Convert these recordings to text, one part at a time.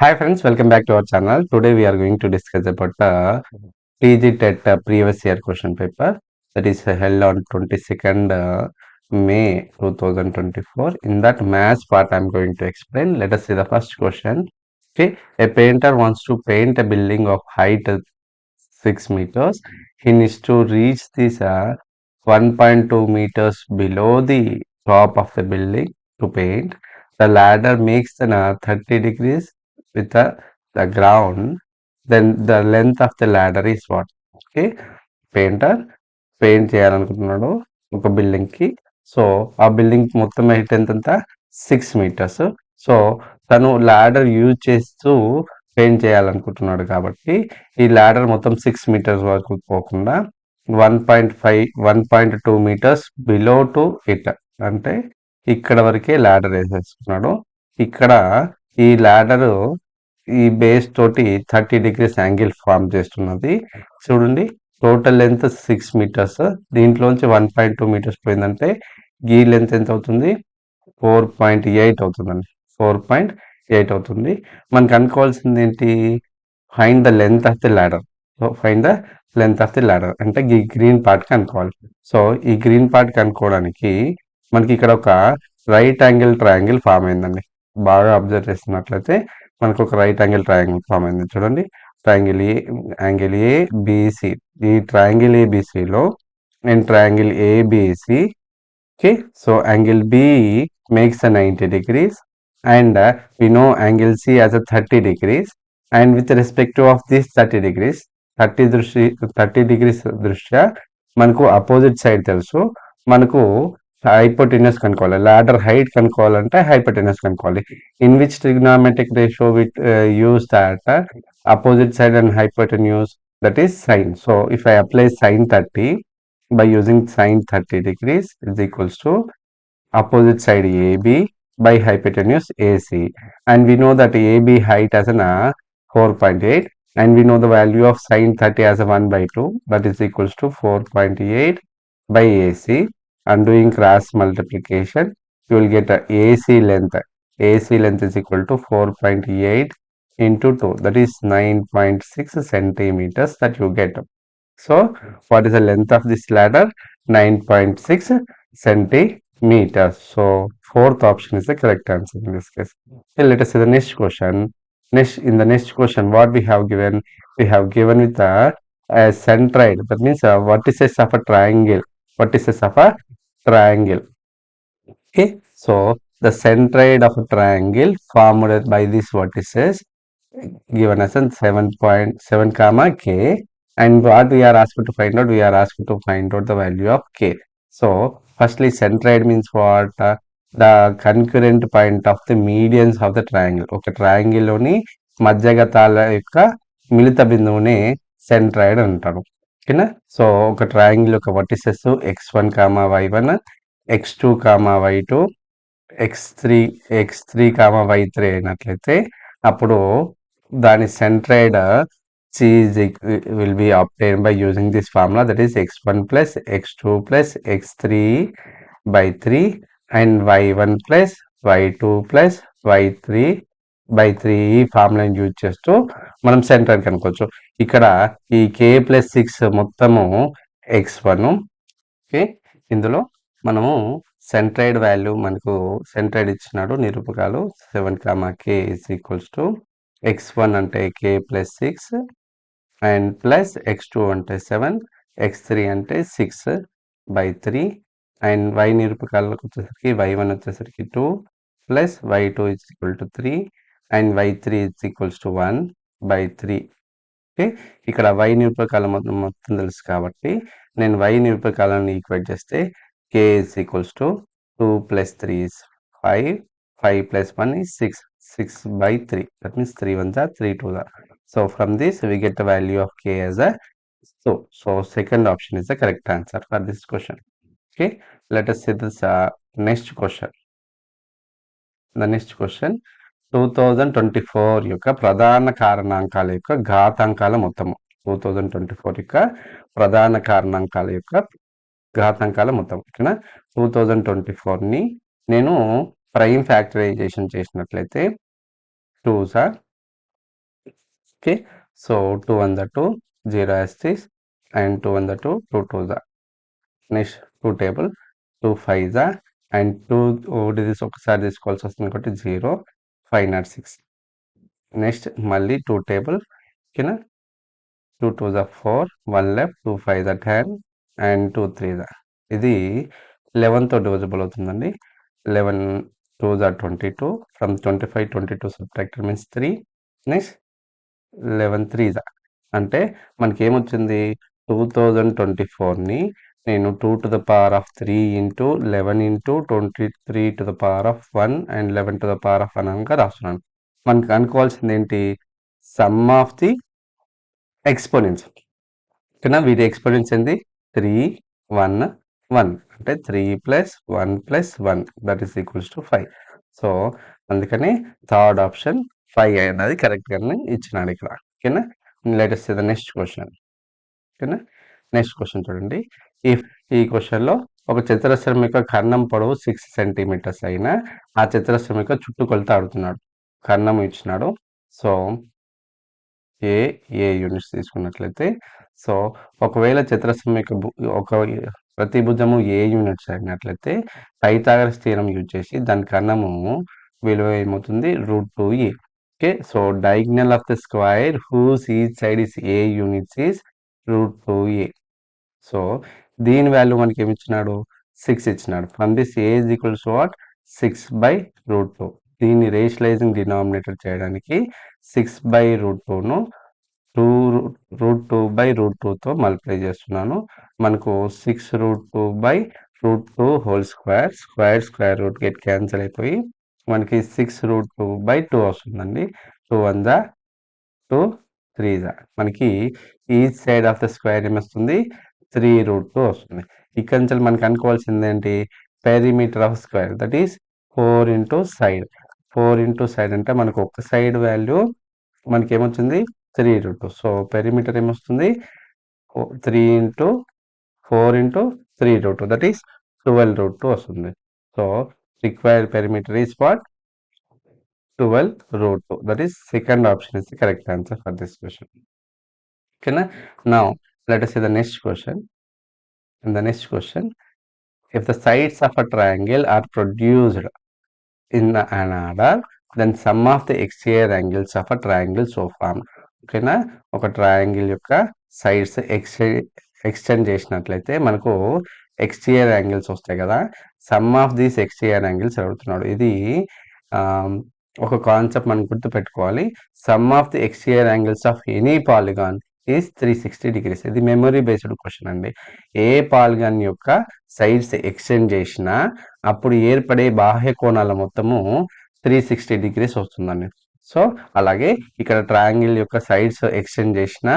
Hi friends, welcome back to our channel. Today we are going to discuss about the PG TET previous year question paper that is held on 22nd May 2024. In that maths part, I'm going to explain. Let us see the first question. Okay, a painter wants to paint a building of height 6 meters. He needs to reach this 1.2 meters below the top of the building to paint. The ladder makes an 30 degrees with the ground. Then the length of the ladder is what? Okay, painter paint చేయాలనుకుంటున్నాడు ఒక building కి. So ఆ building మొత్తం height ఎంత? 6 metres. So తను ladder use చేస్తూ paint చేయాలనుకుంటున్నాడు కాబట్టి ఈ ల్యాడర్ మొత్తం 6 మీటర్స్ వరకు పోకుండా 1.2 మీటర్స్ బిలో టు ఇట్, అంటే ఇక్కడ వరకే ల్యాడర్ వేసేసుకున్నాడు. ఇక్కడ ఈ ల్యాడర్ ఈ బేస్ తోటి 30 డిగ్రీస్ యాంగిల్ ఫామ్ చేస్తున్నది. చూడండి, టోటల్ లెంత్ 6 మీటర్స్, దీంట్లోంచి 1.2 మీటర్స్ పోయిందంటే ఈ లెంత్ ఎంత అవుతుంది? 4.8 అవుతుందండి. 4.8 అవుతుంది. మనకు అనుకోవాల్సింది ఏంటి? Find the length of the ladder. So find the length of the ladder అంటే ఈ గ్రీన్ పార్ట్ కనుక్కోవాలి. సో ఈ గ్రీన్ పార్ట్ కనుక్కోవడానికి మనకి ఇక్కడ ఒక రైట్ యాంగిల్ ట్రయాంగిల్ ఫామ్ అయిందండి. బాగా అబ్జర్వ్ చేస్తున్నట్లయితే మనకు ఒక రైట్ యాంగిల్ ట్రయాంగిల్ ఫామ్ అయింది. చూడండి, యాంగిల్ ఏబిసి. ఈ ట్రయాంగిల్ ఏబిసిలో నేను triangle ABC. Okay, so angle B makes a 90 degrees and we know angle C as a 30 degrees, and with respect to of this 30 degrees 30 degrees దృష్ట్యా మనకు opposite side తెలుసు. మనకు hypotenuse కనుక్కోవాలి, ladder height కనుక్కోవాలంటే hypotenuse కనుక్కోవాలి. In which trigonometric ratio with use that opposite side and hypotenuse, that is sine. So if I apply sine 30 by using sine 30 degrees is equals to opposite side AB by hypotenuse AC, and we know that AB height as an 4.8, and we know the value of sine 30 as a 1 by 2, that is equals to 4.8 by AC. And doing cross multiplication you will get a AC length is equal to 4.8 into 2, that is 9.6 centimeters that you get. So what is the length of this ladder? 9.6 centimeters. So fourth option is the correct answer in this case. Okay, let us see the next question. In the next question, what we have given? We have given with a centroid. That means vertices of a triangle. Vertices of a triangle. Okay, so the centroid of a triangle formed by these vertices given as a 7.7 comma k, and what we are asked to find out? We are asked to find out the value of k. So firstly, centroid means what? The concurrent point of the medians of the triangle. ఒక triangle లోని మధ్యగతాల యొక్క మిలిత బిందువునే centroid అంటారు. ఓకేనా? So ఒక triangle యొక్క vertices x1 comma y1, x2 comma y2, x3 comma y3 అయినట్లయితే అప్పుడు దాని centroid C will be obtained by using this formula, that is x1 plus x2 plus x3 by 3 and y1 plus y2 plus y3 by 3. ఈ ఫార్ములాని use చేస్తూ మనం centroid కనుక్కోవచ్చు. ఇక్కడ ఈ k ప్లస్ 6 మొత్తము x1. ఓకే, ఇందులో మనము సెంట్రాయిడ్ వాల్యూ మనకు సెంట్రాయిడ్ ఇచ్చినాడు నిరూపకాలు 7 comma k is equals to x1 అంటే k plus 6 and plus x2 అంటే 7, x3 అంటే 6 by 3, అండ్ y నిరూపకాలకు వచ్చేసరికి y1 వచ్చేసరికి 2 plus y2 is equal to 3 and y3 is equals to 1 by 3. Okay, ఇక్కడ y నిరూపకాల మొత్తం తెలుసు కాబట్టి నేను y నిరూపకాలను ఈక్వేట్ చేస్తే k is equals to 2 plus 3 is 5, 5 plus 1 is 6, 6 by 3, that means 3 1s are 3 2s are. So from this we get the value of k as a so second option is the correct answer for this question. Okay, let us see this next question. The next question, 2024 యొక్క ప్రధాన కారణాంకాల యొక్క ఘాతాంకాల మొత్తము. 2024 యొక్క ప్రధాన కారణాంకాల యొక్క ఘాతాంకాల మొత్తం. ఓకేనా? 2024ని నేను ప్రైమ్ ఫ్యాక్టరైజేషన్ చేసినట్లయితే 2s are okay. So 2 1 the 2, 0 as this, and 2 1 the 2, 2 2 the. Next 2 table, 2 5 the, and 2 ఒకటి ఒకసారి తీసుకోవాల్సి వస్తుంది కాబట్టి 0 5 not 6. నెక్స్ట్ మళ్ళీ 2 టేబుల్, ఓకేనా, 2 2 the 4, 1 left, 2 5 the 10, and 2 3 the. ఇది 11తో డివిజిబుల్ అవుతుందండి. 11 2 the 22, from 25 22 subtracted means 3. Next 11 3 the అంటే మనకి ఏమొచ్చింది, 2024ని నేను 2 to the power of 3 into 11 into 23 to the power of 1 and 11 to the power of 1 అనగా రాస్తున్నాను. మనకు అనుకోవాల్సింది ఏంటి, సమ్ ఆఫ్ ది ఎక్స్పోనెంట్స్. ఓకేనా, వీటి ఎక్స్పోనెంట్స్ ఏంటి, 3 1 1 అంటే 3 + 1 + 1 that is equals to 5. So అందుకని థర్డ్ ఆప్షన్ 5 అనేది కరెక్ట్గానే ఇచ్చినాడు ఇక్కడ. ఓకేనా, let us see the next question. ఓకేనా, నెక్స్ట్ క్వశ్చన్ చూడండి. ఈ క్వశ్చన్లో ఒక చతురస్రం యొక్క కర్ణం పొడవు 6 సెంటీమీటర్స్ అయినా ఆ చతురస్రం యొక్క చుట్టుకొలత అడుగుతున్నాడు. కర్ణం ఇచ్చినాడు. సో ఏ యూనిట్స్ తీసుకున్నట్లయితే, సో ఒకవేళ చతురస్రం యొక్క ఒక ప్రతి భుజము ఏ యూనిట్స్ అయినట్లయితే పైథాగరస్ థియరం యూజ్ చేసి దాని కర్ణము విలువ ఏమవుతుంది, √2a. Okay, so diagonal of the square whose each side is a units is √2a. So దీని వాల్యూ మనకి ఏమి ఇచ్చినాడు, 6 ఇచ్చినాడు. From this a is equals to what, 6/√2. దీన్ని రేషనలైజింగ్ డినామినేటర్ చేయడానికి 6/√2ను 2√2/√2తో మల్టిప్లై చేస్తున్నాను. మనకు 6√2/√2 whole square, square root get cancel అయిపోయి మనకి 6√2/2 వస్తుందండి. 2 1 the 2 3 the. మనకి each side of the square ఏమొస్తుంది, 3√2 వస్తుంది. ఇక్కడ నుంచి మనకి అనుకోవాల్సింది ఏంటి, perimeter of square that is 4 into side. 4 into side అంటే మనకు ఒక సైడ్ వాల్యూ మనకి ఏమొచ్చింది, 3√2. సో పెరిమీటర్ ఏమొస్తుంది, 3 into 4 into 3√2 దట్ ఈస్ 12√2 వస్తుంది. So required perimeter is what, 12√2. That is second option is the correct answer for this question. Okay, now let us see the next question. In the next question, if the sides of a triangle are produced in an order, then sum of the exterior angles of a triangle so formed. ఓకేనా, ఒక triangle యొక్క sides extend చేసినట్లయితే మనకు exterior angles వస్తాయి కదా. Some of these exterior angles అడుగుతున్నాడు. ఇది ఒక కాన్సెప్ట్ మనం గుర్తుపెట్టుకోవాలి. Some of the exterior angles of any polygon is 360 degrees. ఇది మెమరీ బేస్డ్ క్వశ్చన్ అండి. ఏ పాలిగాన్ యొక్క సైడ్స్ ఎక్స్టెండ్ చేసినా అప్పుడు ఏర్పడే బాహ్య కోణాల మొత్తము 360 degrees వస్తుందండి. సో అలాగే ఇక్కడ ట్రయాంగిల్ యొక్క సైడ్స్ ఎక్స్టెండ్ చేసిన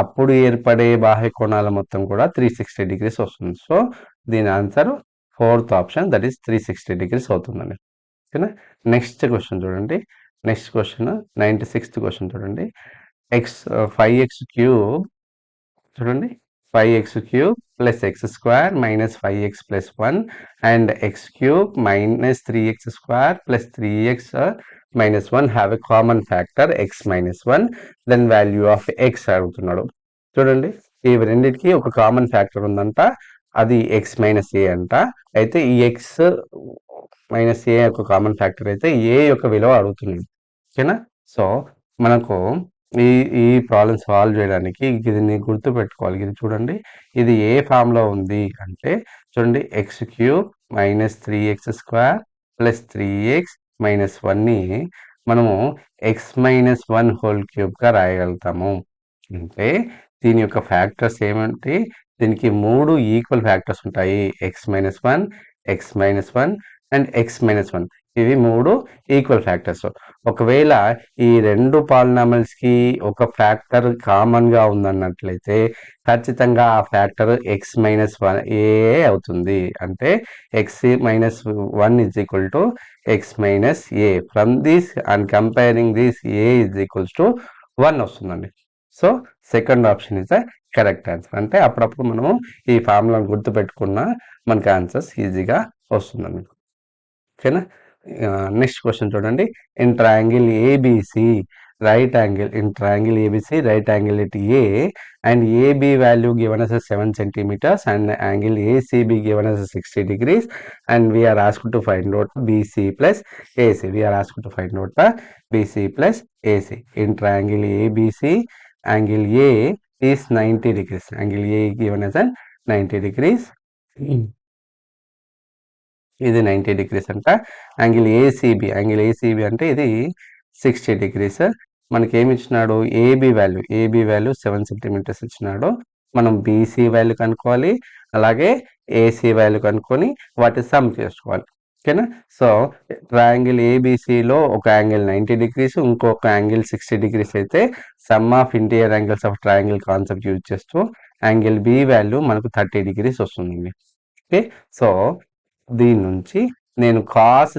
అప్పుడు ఏర్పడే బాహ్య కోణాల మొత్తం కూడా 360 degrees వస్తుంది. సో దీని answer fourth option that is 360 degrees అవుతుందండి. ఓకేనా, నెక్స్ట్ క్వశ్చన్ చూడండి. నెక్స్ట్ క్వశ్చన్ 96th క్వశ్చన్ చూడండి. 5x క్యూబ్ చూడండి, 5x cube plus x square minus 5x plus 1 and x cube minus 3x square plus 3x minus 1 have a common factor x minus 1, then value of x అడుగుతున్నాడు. చూడండి, ఈ రెండింటికి ఒక common factor ఉందంట, అది x minus ఏ అంట. అయితే ఈ x మైనస్ ఏ యొక్క కామన్ ఫ్యాక్టర్ అయితే ఏ యొక్క విలువ అడుగుతుంది. ఓకేనా, సో మనకు ఈ ప్రాబ్లం సాల్వ్ చేయడానికి దీన్ని గుర్తుపెట్టుకోవాలి. ఇది చూడండి, ఇది ఏ ఫామ్లో ఉంది అంటే చూడండి, X cube minus 3x square plus 3x minus 1ని మనము ఎక్స్ మైనస్ 1 హోల్ క్యూబ్గా రాయగలుగుతాము. అంటే దీని యొక్క ఫ్యాక్టర్స్ ఏమంటే దీనికి 3 ఈక్వల్ ఫ్యాక్టర్స్ ఉంటాయి, X minus 1, X minus 1 and X minus 1. ఇవి 3 ఈక్వల్ ఫ్యాక్టర్స్. ఒకవేళ ఈ రెండు పాలినామిల్స్ కి ఒక ఫ్యాక్టర్ కామన్ గా ఉందన్నట్లయితే ఖచ్చితంగా ఆ ఫ్యాక్టర్ ఎక్స్ మైనస్ 1 ఏ అవుతుంది. అంటే X minus 1 is equal to X minus A. From this and comparing this a is equals to 1 వస్తుందండి. So second option is the correct answer. అంటే అప్పుడప్పుడు మనము ఈ ఫార్ములాను గుర్తుపెట్టుకున్న మనకి ఆన్సర్స్ ఈజీగా వస్తుందండి. ఓకేనా, నెక్స్ట్ క్వశ్చన్ చూడండి. In triangle ABC right angle in triangle ABC, right angle at A, and AB value given as a 7 centimeters and angle ACB given as a 60 degrees, and we are asked to find out BC plus AC. We are asked to find out the BC plus AC. In triangle ABC, angle A is 90 degrees. Angle A given as a 90 degrees. ఇది 90 degrees అంట. Angle ACB అంటే ఇది 60 degrees. మనకి ఏమి ఇచ్చినాడు, AB value 7 centimetres ఇచ్చినాడు. మనం BC value కనుక్కోవాలి, అలాగే ఏసీ వాల్యూ కనుక్కొని వాటి సమ్ చేసుకోవాలి. ఓకేనా. సో ట్రయాంగిల్ ఏబిసిలో ఒక యాంగిల్ 90 degrees, ఇంకొక యాంగిల్ 60 degrees అయితే some of interior angles of triangle concept use చేస్తూ యాంగిల్ బి వాల్యూ మనకు 30 degrees వస్తుందండి. ఓకే. సో దీని నుంచి నేను కాస్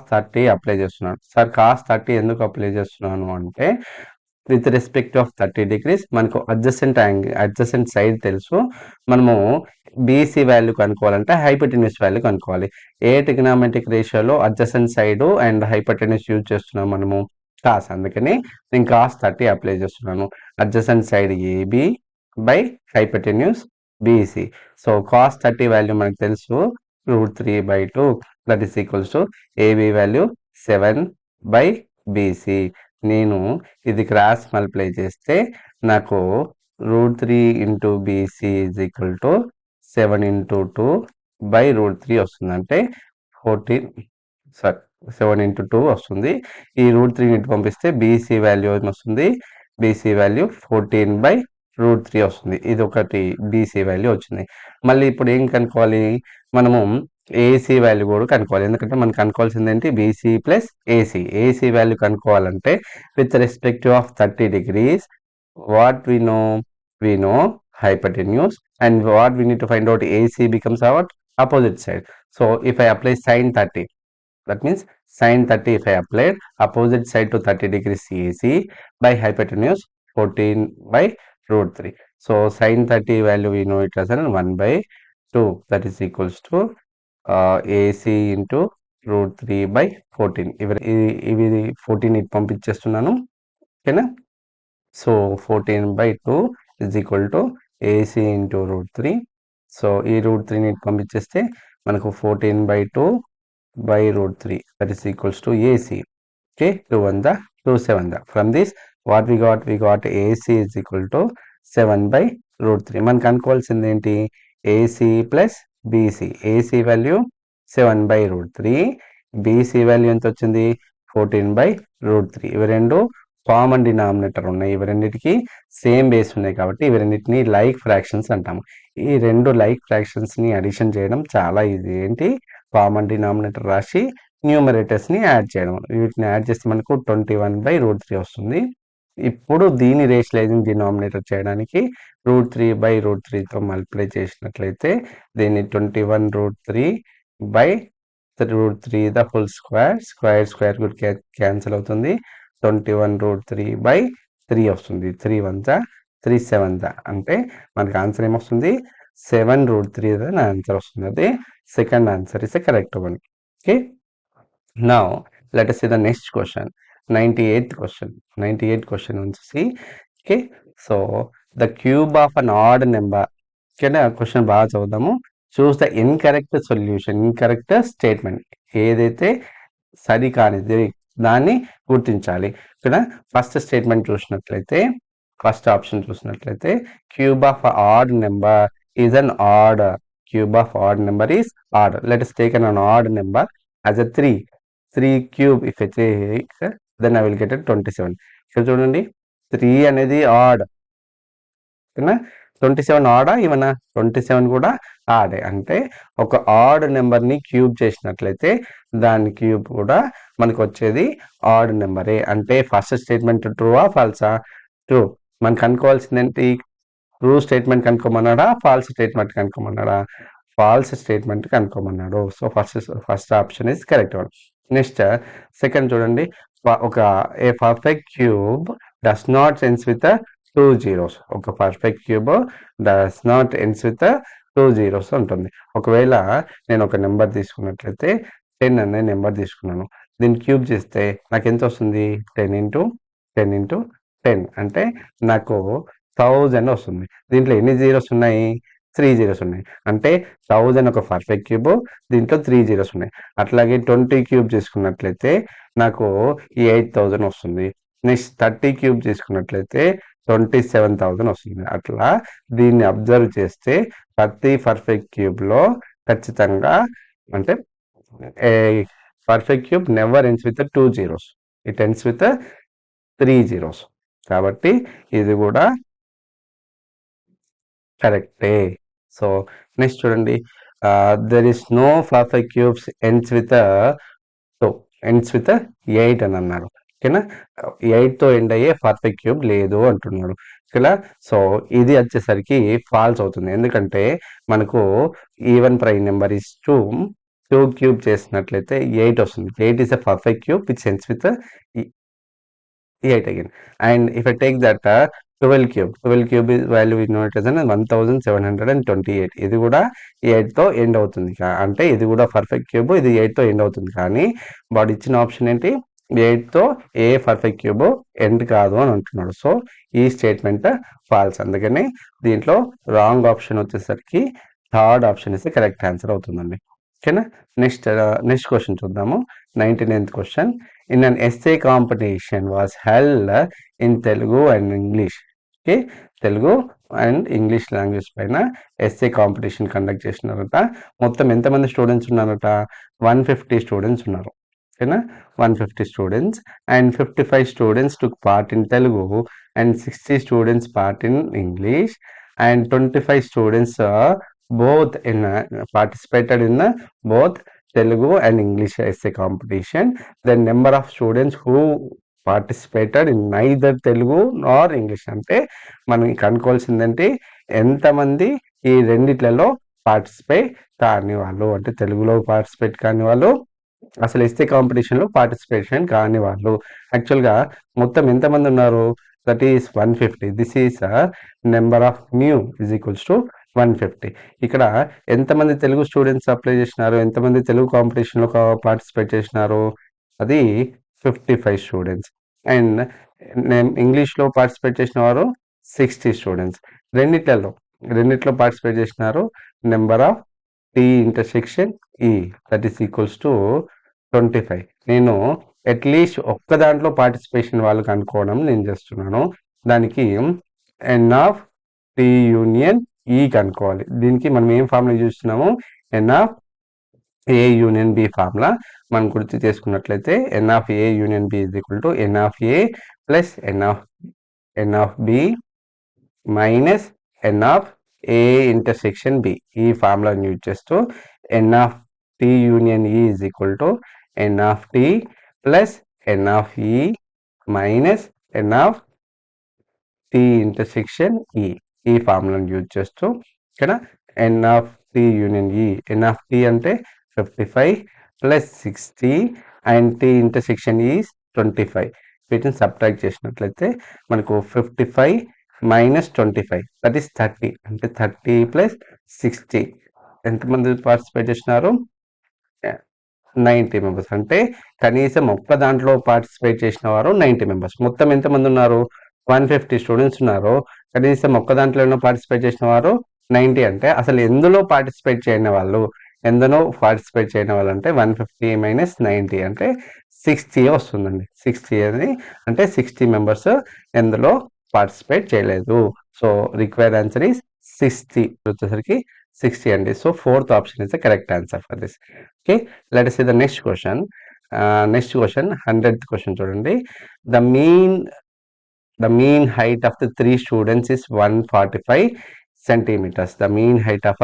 30 అప్లై చేస్తున్నాను. సార్ కాస్ 30 ఎందుకు అప్లై చేస్తున్నాను అంటే, విత్ రెస్పెక్ట్ ఆఫ్ 30 degrees మనకు అడ్జసెంట్ సైడ్ తెలుసు. మనము బీసీ వాల్యూ కనుక్కోవాలంటే హైపోటెన్యూస్ వాల్యూ కనుక్కోవాలి. ఏ ట్రిగ్నామెట్రిక్ రేషియోలో adjacent side and hypotenuse use చేస్తున్నాం మనము, కాస్. అందుకని నేను కాస్ 30 అప్లై చేస్తున్నాను. Adjacent side AB by hypotenuse BC. So cos 30 value మనకు తెలుసు √3/2, that is equals to AB value 7/BC. నేను ఇది క్రాస్ మల్టిప్లై చేస్తే నాకు √3 into BC is equal to 7 into 2/√3 వస్తుంది. అంటే 7 into 2 వస్తుంది. ఈ √3 ఇటు పంపిస్తే BC వాల్యూ ఏమొస్తుంది, BC వాల్యూ 14/√3 వస్తుంది. ఇది ఒకటి BC వాల్యూ వచ్చింది. మళ్ళీ ఇప్పుడు ఏం కనుక్కోవాలి, మనము ఏసీ వాల్యూ కూడా కనుక్కోవాలి. ఎందుకంటే మనం కనుక్కోవాల్సింది ఏంటి, BC plus AC. AC value కనుక్కోవాలంటే with respect of 30 degrees what we know hypotenuse, and what we need to find out AC becomes our opposite side. So if I apply sin 30, that means sin 30 if I applied opposite side to 30 degrees AC by hypotenuse 14/√3. So sin 30 value we know it as 1/2, that is equals to AC into √3/14. ఇవి 14 ఇటు పంపించేస్తున్నాను. ఓకేనా. So 14/2 is equal to AC into √3. So ఈ √3ని ఇటు పంపించేస్తే మనకు 14/2/√3, that is equals to AC. Okay, 2 1 2 7. From this what we got AC is equal to 7/√3. మనకు అనుకోవాల్సింది ఏంటి, AC plus BC. AC value 7/√3, BC value ఎంత వచ్చింది 14/√3. ఇవి రెండు కామన్ డినామినేటర్ ఉన్నాయి. ఇవి రెండింటికి సేమ్ బేస్ ఉన్నాయి కాబట్టి ఇవి రెండింటిని లైక్ ఫ్రాక్షన్స్ అంటాము. ఈ రెండు లైక్ ఫ్రాక్షన్స్ ని అడిషన్ చేయడం చాలా ఈజీ. ఏంటి, కామన్ డినామినేటర్ రాసి న్యూమరేటర్స్ ని యాడ్ చేయడం. వీటిని యాడ్ చేస్తే మనకు 21/√3 వస్తుంది. ఇప్పుడు దీని రేషనలైజింగ్ డినామినేటర్ చేయడానికి √3/√3తో మల్టిప్లై చేసినట్లయితే దీన్ని 21√3/√3 ద హోల్ స్క్వేర్ కూడా క్యాన్సిల్ అవుతుంది. 21√3/3 వస్తుంది. 3 1 3 7 అంటే మనకి ఆన్సర్ ఏమొస్తుంది, 7√3 అని ఆన్సర్ వస్తుంది. అది second answer is a correct one. Okay. Now let us see the next question, 98th question వచ్చేసి. Okay. So the cube of an odd number. ఓకేనా. క్వశ్చన్ బాగా చదువుదాము. Choose the incorrect solution, incorrect statement. ఏదైతే సరికానిది దాన్ని గుర్తించాలి. ఇక్కడ first statement చూసినట్లయితే, ఫస్ట్ ఆప్షన్ చూసినట్లయితే cube of odd number is an odd. Cube of odd number is odd. Let us take an odd number as a 3 cube. If I take, then I will get a 27. ఇక్కడ చూడండి 3 అనేది add. ఓకేనా. 27 ఆడా ఇవనా, 27 కూడా ఆడే. అంటే ఒక add నెంబర్ని క్యూబ్ చేసినట్లయితే దాని క్యూబ్ కూడా మనకు వచ్చేది ఆడ్ నెంబరే. అంటే ఫస్ట్ స్టేట్మెంట్ ట్రూవా ఫాల్సా, ట్రూ. మనకు అనుకోవాల్సింది ఏంటి, ట్రూ స్టేట్మెంట్ కనుక్కోమన్నాడా, ఫాల్స్ స్టేట్మెంట్ కనుక్కోమన్నాడా, ఫాల్స్ స్టేట్మెంట్ కనుక్కోమన్నాడు. So first option is correct one. Next second చూడండి, ఒక a perfect cube does not ends with 2 zeros. ఒక perfect cube does not ends with 2 zeros ఉంటుంది. ఒకవేళ నేను ఒక నెంబర్ తీసుకున్నట్లయితే 10 అనే నెంబర్ తీసుకున్నాను. దీన్ని క్యూబ్ చేస్తే నాకు ఎంత వస్తుంది, 10 into 10 ఇంటూ 10 అంటే నాకు 1000 వస్తుంది. దీంట్లో ఎన్ని జీరోస్ ఉన్నాయి? 3 జీరోస్ ఉన్నాయి. అంటే 1000 ఒక పర్ఫెక్ట్ క్యూబ్, దీంట్లో 3 జీరోస్ ఉన్నాయి. అట్లాగే 20 క్యూబ్ చేసుకున్నట్లయితే నాకు 8000 వస్తుంది. నెక్స్ట్ 30 క్యూబ్ చేసుకున్నట్లయితే 27,000 వస్తుంది. అట్లా దీన్ని అబ్జర్వ్ చేస్తే ప్రతి పర్ఫెక్ట్ క్యూబ్లో ఖచ్చితంగా అంటే a perfect cube never ends with 2 zeros, it ends with 3 zeros. కాబట్టి ఇది కూడా కరెక్టే. సో నెక్స్ట్ చూడండి, there is no perfect cubes ends with ends with 8 అని అన్నాడు. ఓకేనా, 8తో ఎండ్ అయ్యే పర్ఫెక్ట్ క్యూబ్ లేదు అంటున్నాడు. ఓకేనా, సో ఇది వచ్చేసరికి ఫాల్స్ అవుతుంది. ఎందుకంటే మనకు even prime number is 2 cube చేసినట్లయితే 8 వస్తుంది. 8 is a perfect cube which ends with a 8 again. And if I take that 12 cube is value is known as 1728. ఇది కూడా 8తో ఎండ్ అవుతుంది. అంటే ఇది కూడా పర్ఫెక్ట్ క్యూబ్, ఇది 8తో ఎండ్ అవుతుంది. కానీ వాడు ఇచ్చిన ఆప్షన్ ఏంటి? 8తో ఏ పర్ఫెక్ట్ క్యూబ్ ఎండ్ కాదు అని అంటున్నాడు. సో ఈ స్టేట్మెంట్ ఫాల్స్. అందుకని దీంట్లో రాంగ్ ఆప్షన్ వచ్చేసరికి థర్డ్ ఆప్షన్ ఇస్తే కరెక్ట్ ఆన్సర్ అవుతుందండి. ఓకేనా, నెక్స్ట్ క్వశ్చన్ చూద్దాము. 99th question. In an essay competition was held in Telugu and English. Okay, Telugu and English language పైన ఎస్సే కాంపిటీషన్ కండక్ట్ చేసినారట. మొత్తం ఎంతమంది స్టూడెంట్స్ ఉన్నారట? 150 స్టూడెంట్స్ ఉన్నారు. ఓకేనా, 150 students and 55 students took part in Telugu and 60 students part in English and 25 students both in participated in both Telugu and English essay competition. The number of students who participated in neither Telugu nor English. అంటే మనం కనుక్కోవాల్సిందంటే ఎంతమంది ఈ రెండిట్లలో participate కాని వాళ్ళు, అంటే తెలుగులో participate కాని వాళ్ళు, అసలు ఎస్సే కాంపిటీషన్లో పార్టిసిపేషన్ కాని వాళ్ళు. యాక్చువల్గా మొత్తం ఎంతమంది ఉన్నారు? That is 150. This is number of mu is equals to 150. ఇక్కడ ఎంతమంది తెలుగు స్టూడెంట్స్ అప్లై చేసినారు, ఎంతమంది తెలుగు కాంపిటీషన్లో పార్టిసిపేట్ చేసినారు? అది 55 స్టూడెంట్స్. అండ్ ఇంగ్లీష్లో పార్టిసిపేట్ చేసిన వారు 60 స్టూడెంట్స్. రెండిట్లో పార్టిసిపేట్ చేసినారు. Number of T intersection E that is equals to 25. నేను అట్లీస్ట్ ఒక్క దాంట్లో పార్టిసిపేషన్ వాళ్ళకి అనుకోవడం నేను చేస్తున్నాను. దానికి ఎన్ ఆఫ్ టీ యూనియన్ ఈ కనుక్కోవాలి. దీనికి మనం ఏం ఫార్ములా చూస్తున్నాము? N of A union B formula మనం గుర్తు చేసుకున్నట్లయితే N of A union B is equal to N of A plus N of B minus N of A intersection B. ఈ ఫార్ములాని యూజ్ చేస్తూ N of T union E is equal to N of T plus N of E minus N of T intersection E. ఈ ఫార్ములాను use చేస్తూ ఇక్కడ ఎన్ of T union ఈ, ఎన్ of T అంటే 55 plus 60 and T intersection is 25. వీటిని subtract చేసినట్లయితే మనకు 55 minus 25 that is 30. అంటే 30 ప్లస్ 60 ఎంతమంది పార్టిసిపేట్ చేసినారు? 90 మెంబర్స్. అంటే కనీసం ఒక్క దాంట్లో పార్టిసిపేట్ చేసిన వారు 90 మెంబర్స్. మొత్తం ఎంతమంది ఉన్నారు? 150 స్టూడెంట్స్ ఉన్నారు. కనీసం ఒక్క దాంట్లో పార్టిసిపేట్ చేసిన వారు 90. అంటే అసలు ఎందులో పార్టిసిపేట్ చేయని వాళ్ళు అంటే 150 మైనస్ 90 అంటే 60 వస్తుందండి. 60 అని అంటే 60 మెంబర్స్ ఎందులో పార్టిసిపేట్ చేయలేదు. సో రిక్వైర్డ్ ఆన్సర్ ఈస్ 60 వచ్చేసరికి 60 అండి. So fourth option is the correct answer for this. Okay, let us see the next question. Next question 100th question చూడండి. The mean height of the 3 students is 145 centimeters. The mean height of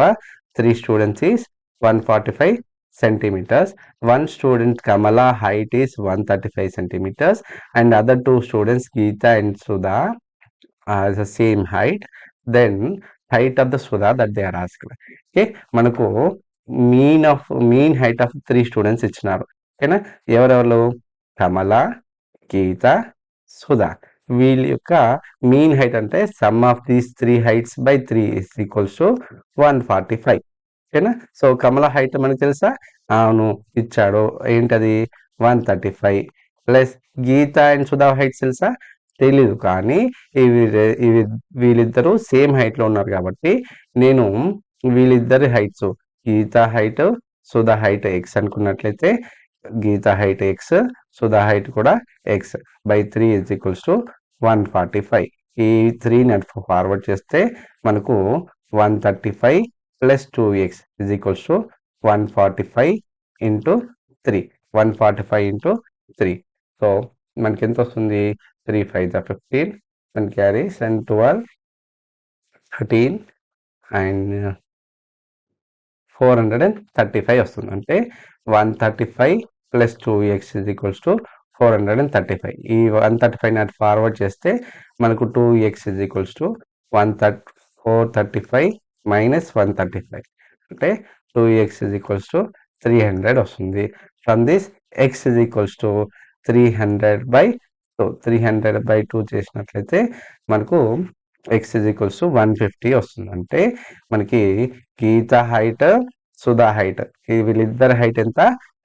3 students is 145 centimeters. One student Kamala height is 135 centimeters and other 2 students Geeta and Sudha has the same height. Then height of the Sudha that they are asked. Okay, మనకు mean height of 3 students ఇచ్చినారు. ఓకేనా, ఎవరెవరు? కమల, గీత, సుధా. వీళ్ళ యొక్క mean height అంటే some of these 3 heights by 3 is equals to 145. ఓకేనా, so కమల height మనకు తెలుసా? అవును, ఇచ్చాడు. ఏంటది? 135 plus Geetha and Sudha heights తెలుసా? తెలీదు. కానీ ఇవి వీళ్ళిద్దరూ సేమ్ హైట్‌లో ఉన్నారు కాబట్టి నేను వీళ్ళిద్దరి హైట్స్ గీత హైట్, సుధా హైట్ ఎక్స్ అనుకున్నట్లయితే గీత హైట్ ఎక్స్, సుధా హైట్ కూడా ఎక్స్ బై 3 = 145. ఈ 3ని అటు ఫార్వర్డ్ చేస్తే మనకు 135 + 2x = 145 × 3. 145 × 3. సో మనకి ఎంత వస్తుంది? 3 5 15 and carries and 12 13 and 435 వస్తుంది. అంటే 135 + 2x = 435. ఈ 135 అటు ఫార్వర్డ్ చేస్తే మనకు 2x = 435 - 135 అంటే 2x = 300 వస్తుంది. From this x = 300/2. 300/2 చేసినట్లయితే మనకు x = 150 వస్తుంది. అంటే మనకి గీత హైట్, సుధా హైట్ వీళ్ళిద్దరి హైట్ ఎంత?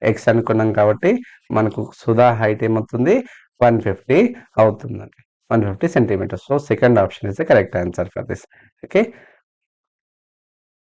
ఎక్స్ అనుకున్నాం కాబట్టి మనకు సుధా హైట్ ఏమవుతుంది? 150 అవుతుందండి. 150 centimetres. So second option is the correct answer for this. Okay.